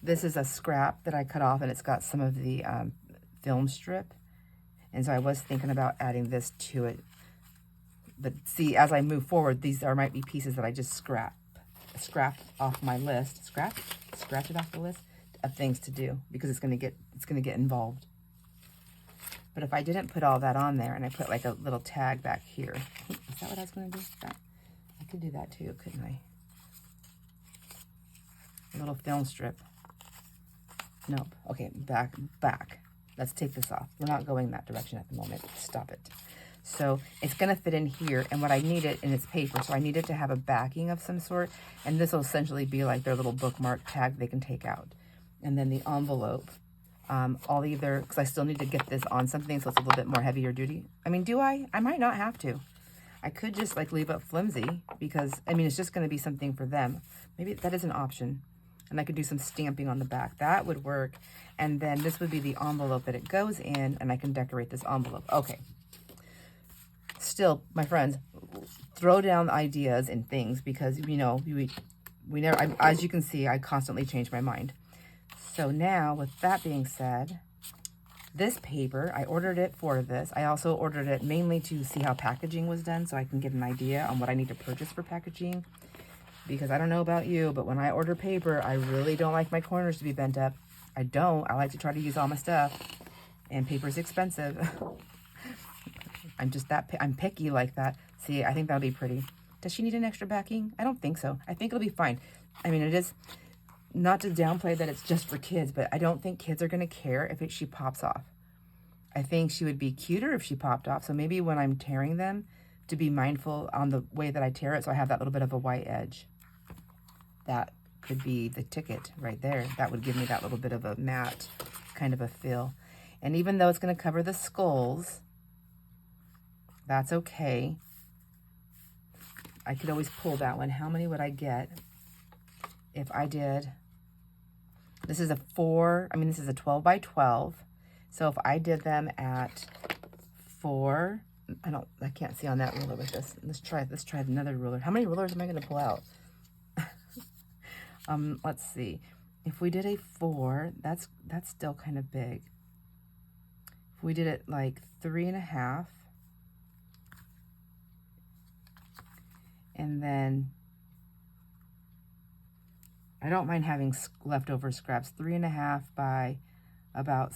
This is a scrap that I cut off, and it's got some of the film strip. And so I was thinking about adding this to it. But see, as I move forward, might be pieces that I just scrap off my list. Scratch it off the list of things to do because it's gonna get involved. But if I didn't put all that on there and I put like a little tag back here, is that what I was gonna do? I could do that too, couldn't I? A little film strip. Nope. Okay, back. Let's take this off. We're not going that direction at the moment. Stop it. So it's going to fit in here, and what I need it, and it's paper, so I need it to have a backing of some sort, and this will essentially be like their little bookmark tag they can take out. And then the envelope, I'll either, because I still need to get this on something so it's a little bit more heavier duty. I mean, do I? I might not have to. I could just like leave it flimsy because, I mean, it's just going to be something for them. Maybe that is an option. And I could do some stamping on the back. That would work. And then this would be the envelope that it goes in, and I can decorate this envelope. Okay. Still, my friends, throw down ideas and things because, you know, we never, as you can see, I constantly change my mind. So now, with that being said, this paper, I ordered it for this. I also ordered it mainly to see how packaging was done so I can get an idea on what I need to purchase for packaging. Because I don't know about you, but when I order paper, I really don't like my corners to be bent up. I don't. I like to try to use all my stuff. And paper's expensive. I'm picky like that. See, I think that'll be pretty. Does she need an extra backing? I don't think so. I think it'll be fine. I mean, it is not to downplay that it's just for kids, but I don't think kids are going to care if she pops off. I think she would be cuter if she popped off. So maybe when I'm tearing them, to be mindful on the way that I tear it so I have that little bit of a white edge. That could be the ticket right there. That would give me that little bit of a matte kind of a feel. And even though it's going to cover the skulls, that's okay. I could always pull that one. How many would I get if I did, this is a 12 by 12. So if I did them at 4, I can't see on that ruler with this. Let's try another ruler. How many rulers am I going to pull out? Let's see. If we did a 4, that's still kind of big. If we did it like 3.5, and then I don't mind having leftover scraps. 3.5 by about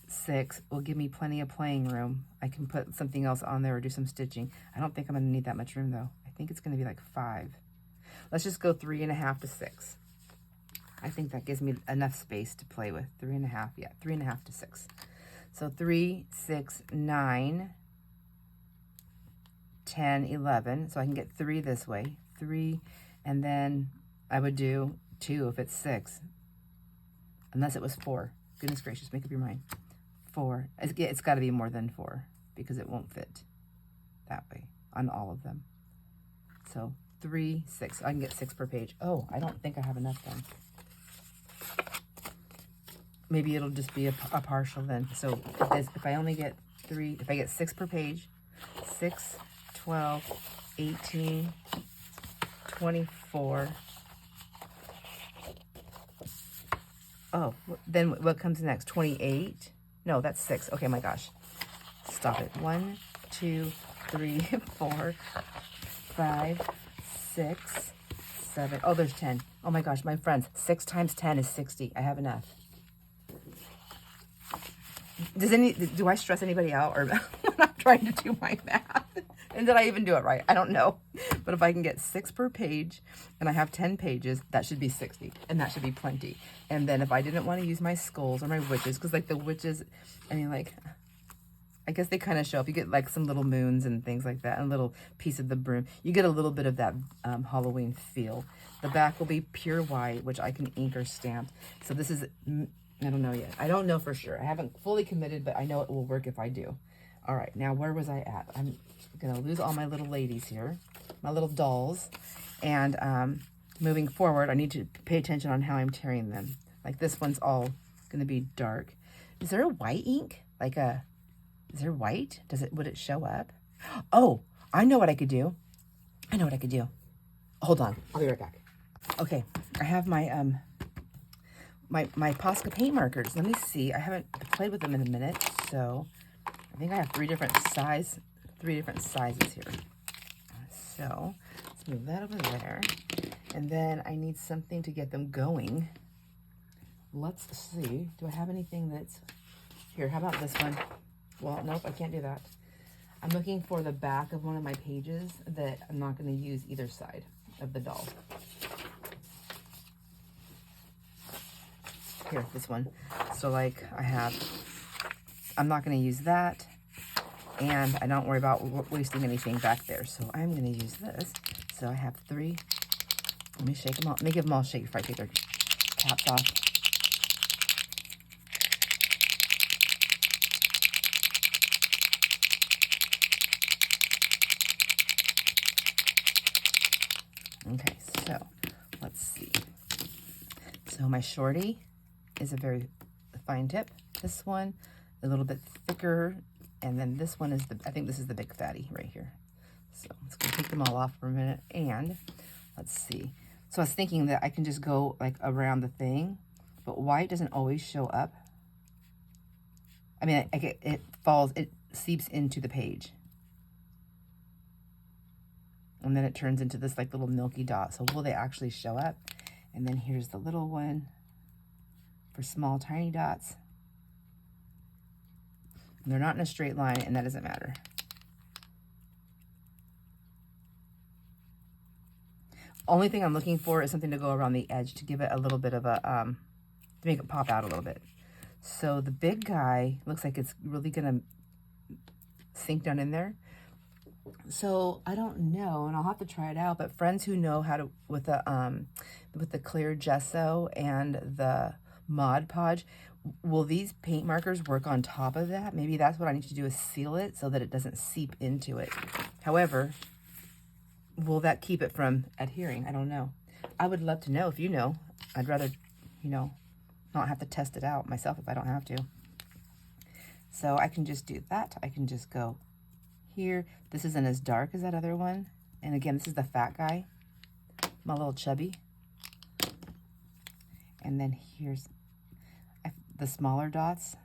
6 will give me plenty of playing room. I can put something else on there or do some stitching. I don't think I'm going to need that much room though. I think it's going to be like 5. Let's just go 3.5 to 6. I think that gives me enough space to play with. 3.5, yeah, 3.5 to 6. So 3, 6, 9, 10, 11. So I can get 3 this way. 3, and then I would do 2 if it's 6. Unless it was 4. Goodness gracious, make up your mind. 4. It's got to be more than 4 because it won't fit that way on all of them. So 3, 6. I can get 6 per page. Oh, I don't think I have enough then. Maybe it'll just be a partial then. So if I only get 3, if I get 6 per page, 6, 12, 18, 24. Oh, then what comes next? 28? No, that's 6. Okay, my gosh. Stop it. 1, 2, 3, 4, 5, 6, 7. Oh, there's 10. Oh my gosh, my friends. 6 times 10 is 60. I have enough. Do I stress anybody out or I'm not trying to do my math? And did I even do it right? I don't know. But if I can get 6 per page and I have 10 pages, that should be 60. And that should be plenty. And then if I didn't want to use my skulls or my witches, because like the witches, I mean like, I guess they kind of show up. You get like some little moons and things like that, and a little piece of the broom. You get a little bit of that Halloween feel. The back will be pure white, which I can ink or stamp. So this is, I don't know yet. I don't know for sure. I haven't fully committed, but I know it will work if I do. All right, now where was I at? I'm going to lose all my little ladies here, my little dolls. And moving forward, I need to pay attention on how I'm tearing them. Like this one's all going to be dark. Is there a white ink? Is there white? Would it show up? Oh, I know what I could do. Hold on. I'll be right back. Okay, I have my my Posca paint markers. Let me see. I haven't played with them in a minute, so I think I have 3 different sizes here. So let's move that over there. And then I need something to get them going. Let's see. Do I have anything that's here? How about this one? Well, nope, I can't do that. I'm looking for the back of one of my pages that I'm not going to use either side of the doll. Here, this one. So like I'm not going to use that. and I don't worry about wasting anything back there. So I'm going to use this. So I have 3. Let me shake them all. Let me give them all a shake before I take their caps off. Okay, so let's see. So my shorty is a very fine tip. This one, a little bit thicker, and then this one is I think this is the big fatty right here. So I'm just gonna take them all off for a minute, and let's see. So I was thinking that I can just go like around the thing, but white doesn't always show up. I mean, it seeps into the page. And then it turns into this like little milky dot. So will they actually show up? And then here's the little one for small, tiny dots. And they're not in a straight line, and that doesn't matter. Only thing I'm looking for is something to go around the edge to give it a little bit of a, to make it pop out a little bit. So the big guy looks like it's really gonna sink down in there. So I don't know, and I'll have to try it out, but friends who know how to, with the clear gesso and the Mod Podge, will these paint markers work on top of that? Maybe that's what I need to do, is seal it so that it doesn't seep into it. However, will that keep it from adhering? I don't know. I would love to know if you know. I'd rather, not have to test it out myself if I don't have to. So I can just do that. I can just go here. This isn't as dark as that other one. And again, this is the fat guy, my little chubby. And then here's the smaller dots.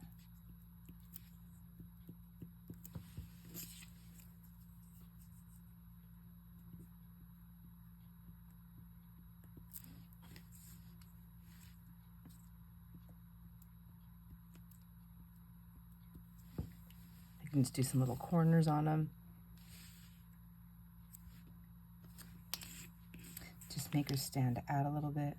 I can just do some little corners on them. Just make her stand out a little bit.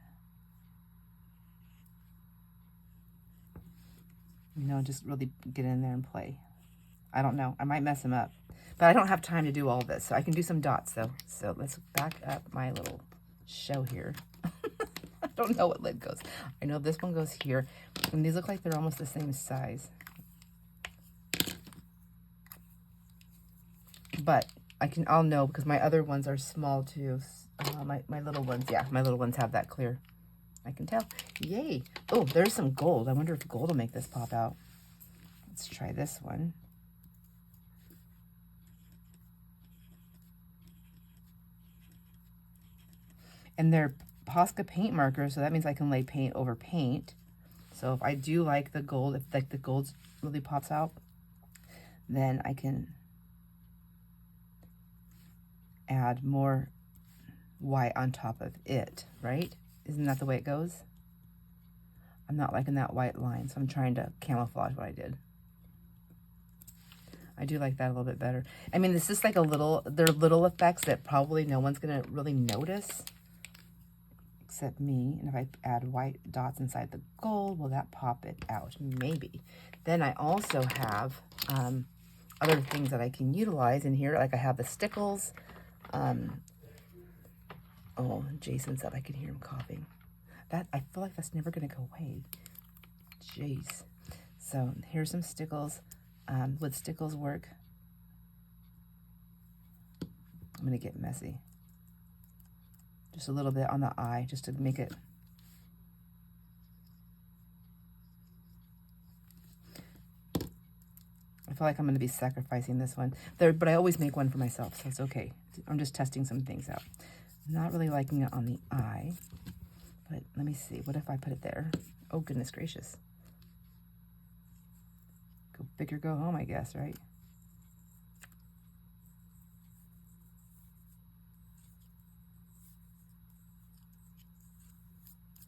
Just really get in there and play. I don't know. I might mess them up. But I don't have time to do all this. So I can do some dots, though. So let's back up my little show here. I don't know what lid goes. I know this one goes here. And these look like they're almost the same size. But I'll know because my other ones are small, too. My little ones, yeah, my little ones have that clear. I can tell. Yay. Oh, there's some gold. I wonder if gold will make this pop out. Let's try this one. And they're Posca paint markers, so that means I can lay paint over paint. So if I do like the gold, if like the gold really pops out, then I can add more white on top of it, right? Isn't that the way it goes? I'm not liking that white line, so I'm trying to camouflage what I did. I do like that a little bit better. I mean, this is like they're little effects that probably no one's gonna really notice except me. And if I add white dots inside the gold, will that pop it out? Maybe. Then I also have other things that I can utilize in here. Like I have the stickles. Oh, Jason's up. I can hear him coughing. I feel like that's never going to go away. Jeez. So here's some stickles. Would stickles work? I'm going to get messy. Just a little bit on the eye, just to make it. I feel like I'm going to be sacrificing this one. But I always make one for myself, so it's okay. I'm just testing some things out. Not really liking it on the eye, but let me see. What if I put it there? Oh, goodness gracious. Go big or go home, I guess, right?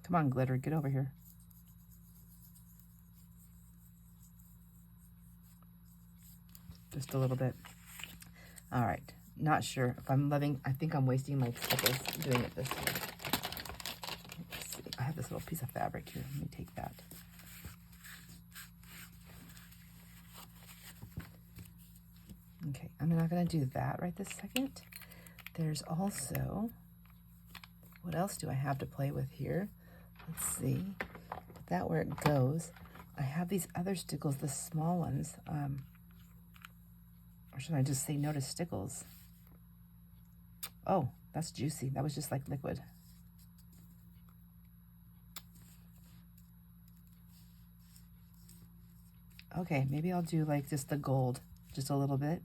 Come on, glitter, get over here. Just a little bit. All right. Not sure if I'm loving, I think I'm wasting my stickles doing it this way. Let's see. I have this little piece of fabric here. Let me take that. Okay, I'm not going to do that right this second. There's also, what else do I have to play with here? Let's see. Put that where it goes. I have these other stickles, the small ones. Or should I just say no to stickles? Oh, that's juicy. That was just like liquid. Okay, maybe I'll do like just the gold, just a little bit.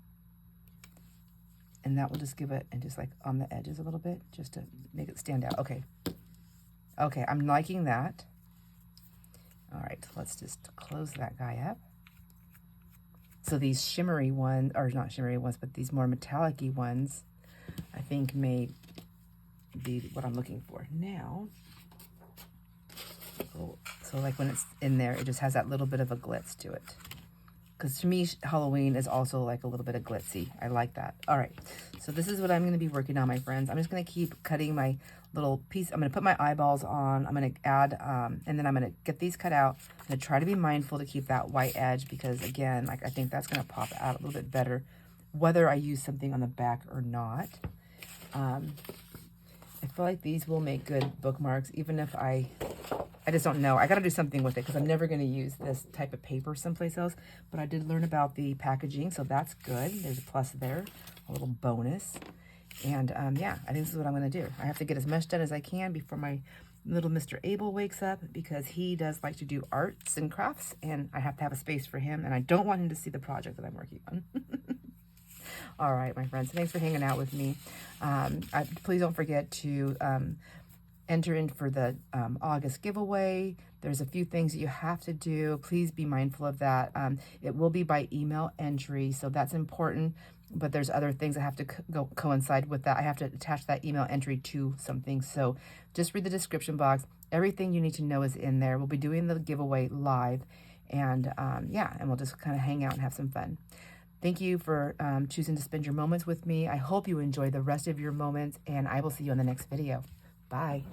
And that will just give it, and just like on the edges a little bit, just to make it stand out. Okay. Okay, I'm liking that. All right, let's just close that guy up. So these shimmery ones, or not shimmery ones, but these more metallic-y ones, I think may be what I'm looking for. Now, so like when it's in there, it just has that little bit of a glitz to it. Because to me, Halloween is also like a little bit of glitzy. I like that. All right, so this is what I'm going to be working on, my friends. I'm just going to keep cutting my little piece. I'm going to put my eyeballs on. I'm going to add, and then I'm going to get these cut out. I'm going to try to be mindful to keep that white edge because, again, like I think that's going to pop out a little bit better, whether I use something on the back or not. I feel like these will make good bookmarks, even if I just don't know. I got to do something with it because I'm never going to use this type of paper someplace else. But I did learn about the packaging, so that's good. There's a plus there, a little bonus. And yeah, I think this is what I'm going to do. I have to get as much done as I can before my little Mr. Abel wakes up because he does like to do arts and crafts, and I have to have a space for him, and I don't want him to see the project that I'm working on. All right, my friends, thanks for hanging out with me. Please don't forget to enter in for the August giveaway. There's a few things that you have to do. Please be mindful of that. It will be by email entry, so that's important. But there's other things that have to coincide with that. I have to attach that email entry to something. So just read the description box. Everything you need to know is in there. We'll be doing the giveaway live. And yeah, and we'll just kind of hang out and have some fun. Thank you for choosing to spend your moments with me. I hope you enjoy the rest of your moments, and I will see you in the next video. Bye.